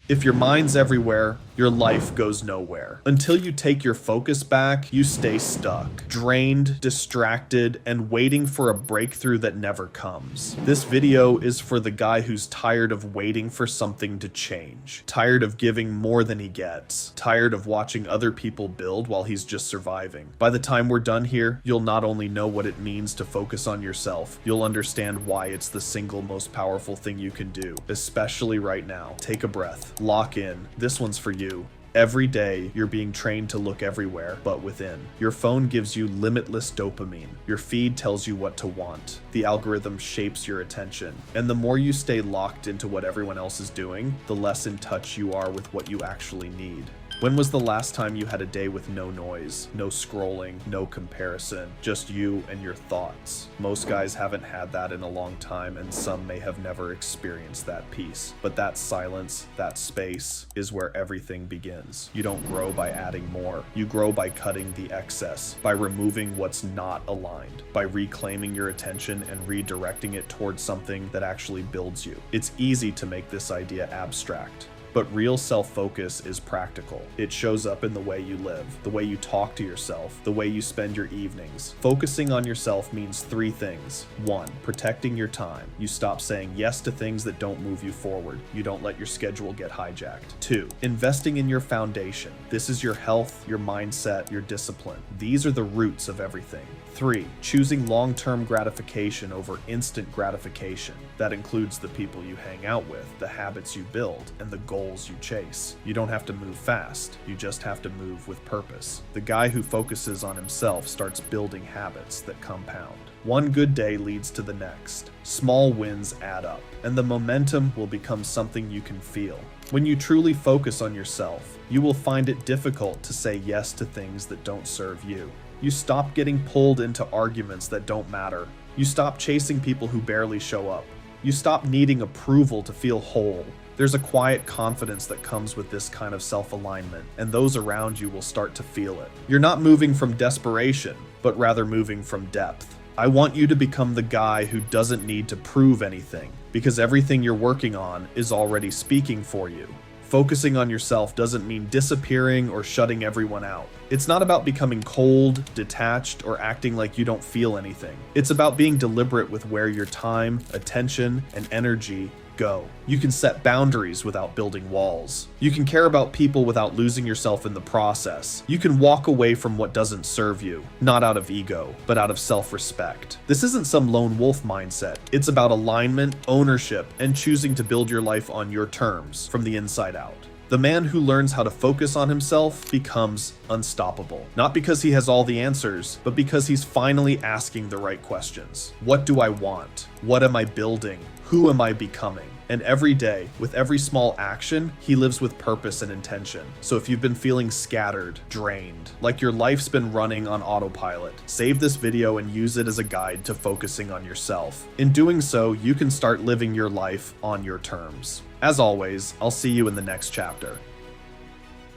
If your mind's everywhere, your life goes nowhere. Until you take your focus back, you stay stuck, drained, distracted, and waiting for a breakthrough that never comes. This video is for the guy who's tired of waiting for something to change, tired of giving more than he gets, tired of watching other people build while he's just surviving. By the time we're done here, you'll not only know what it means to focus on yourself, you'll understand why it's the single most powerful thing you can do, especially right now. Take a breath. Lock in. This one's for you. Every day, you're being trained to look everywhere but within. Your phone gives you limitless dopamine. Your feed tells you what to want. The algorithm shapes your attention. And the more you stay locked into what everyone else is doing, the less in touch you are with what you actually need. When was the last time you had a day with no noise, no scrolling, no comparison, just you and your thoughts? Most guys haven't had that in a long time, and some may have never experienced that peace. But that silence, that space, is where everything begins. You don't grow by adding more. You grow by cutting the excess, by removing what's not aligned, by reclaiming your attention and redirecting it towards something that actually builds you. It's easy to make this idea abstract. But real self-focus is practical. It shows up in the way you live, the way you talk to yourself, the way you spend your evenings. Focusing on yourself means three things. 1, protecting your time. You stop saying yes to things that don't move you forward. You don't let your schedule get hijacked. 2, investing in your foundation. This is your health, your mindset, your discipline. These are the roots of everything. 3, choosing long-term gratification over instant gratification. That includes the people you hang out with, the habits you build, and the goals you chase. You don't have to move fast, you just have to move with purpose. The guy who focuses on himself starts building habits that compound. One good day leads to the next. Small wins add up, and the momentum will become something you can feel. When you truly focus on yourself, you will find it difficult to say yes to things that don't serve you. You stop getting pulled into arguments that don't matter. You stop chasing people who barely show up. You stop needing approval to feel whole. There's a quiet confidence that comes with this kind of self-alignment, and those around you will start to feel it. You're not moving from desperation, but rather moving from depth. I want you to become the guy who doesn't need to prove anything, because everything you're working on is already speaking for you. Focusing on yourself doesn't mean disappearing or shutting everyone out. It's not about becoming cold, detached, or acting like you don't feel anything. It's about being deliberate with where your time, attention, and energy go. You can set boundaries without building walls. You can care about people without losing yourself in the process. You can walk away from what doesn't serve you, not out of ego, but out of self-respect. This isn't some lone wolf mindset. It's about alignment, ownership, and choosing to build your life on your terms, from the inside out. The man who learns how to focus on himself becomes unstoppable. Not because he has all the answers, but because he's finally asking the right questions. What do I want? What am I building? Who am I becoming? And every day, with every small action, he lives with purpose and intention. So if you've been feeling scattered, drained, like your life's been running on autopilot, save this video and use it as a guide to focusing on yourself. In doing so, you can start living your life on your terms. As always, I'll see you in the next chapter.